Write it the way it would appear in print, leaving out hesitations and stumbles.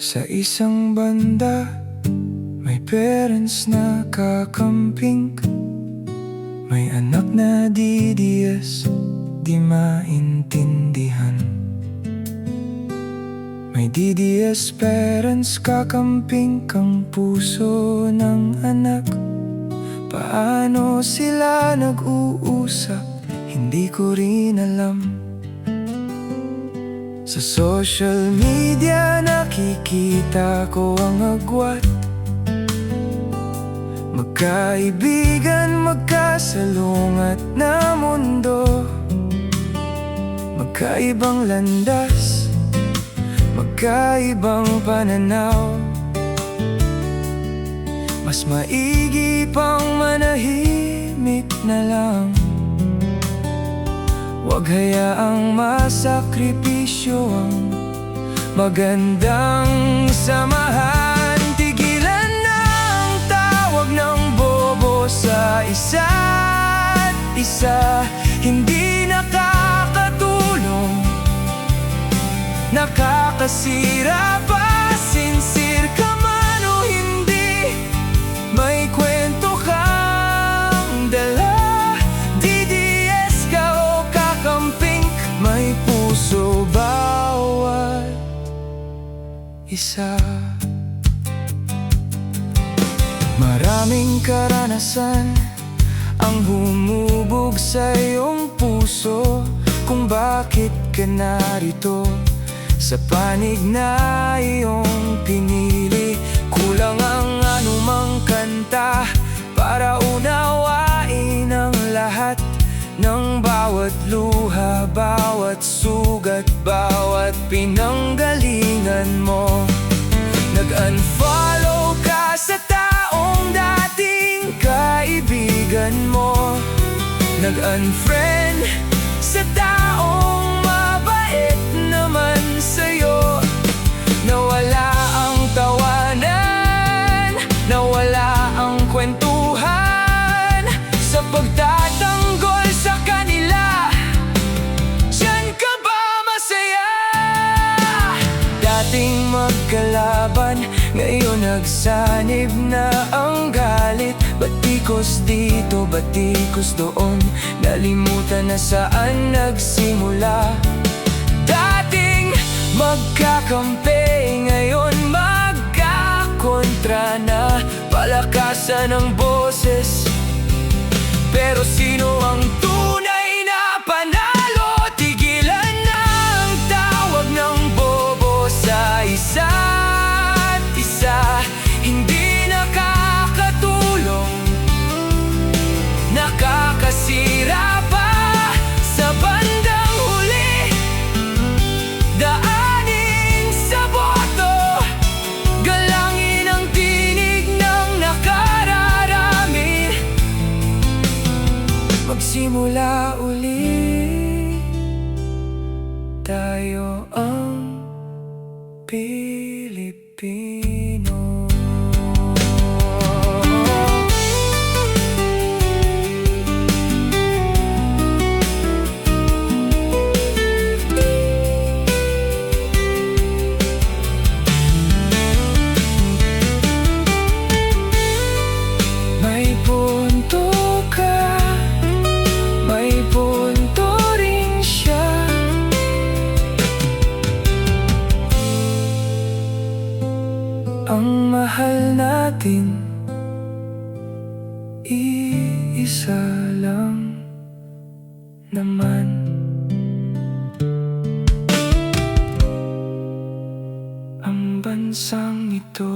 Sa isang banda, may parents na kakamping. May anak na DDS, di maintindihan. May DDS parents kakamping kang puso ng anak. Paano sila nag-uusap, hindi ko rin alam. Sa social media nakikita ko ang agwat. Magkaibigan, magkasalungat na mundo. Magkaibang landas, magkaibang pananaw. Mas maigi pang manahimik na lang. Huwag hayaang masakripisyo ang magandang samahan. Tigilan na ang tawag ng bobo sa isa't isa. Hindi nakakatulong, nakakasira pa. Sincere ka man o hindi, may kwento kang dala. May puso bawat isa. Maraming karanasan ang humubog sa iyong puso, kung bakit ka narito sa panig na iyong pinili. Kulang ang anumang kanta para unawain ang lahat ng bawat luha, bawat sugat, bawat pinanggalingan mo. Nag-unfollow ka sa taong dating kaibigan mo. Nag-unfriend sa taong mabait naman sa'yo. Nawala ang tawanan, nawala ang kwentuhan sa pagtatanggol sa kanila. Diyan ka ba masaya? Dating magkalaban, ngayon nagsanib na ang galit. Batikos dito, batikos doon, nalimutan na saan nagsimula. Dating magkakampi, ngayon magkakontra na. Palakasan ng boses, pero sino ang tunay na panalo? Tigilan na ang tawag ng bobo sa isa't isa. Hindi nakakatulong, nakakasira pa. Sa bandang huli, daanin sa boto. Galangin ang tinig ng nakararami. Magsimula uli, tayo ang Pilipino. May punto ka, may punto rin siya. Ang mahal natin, iisa lang naman. Ang bansang ito.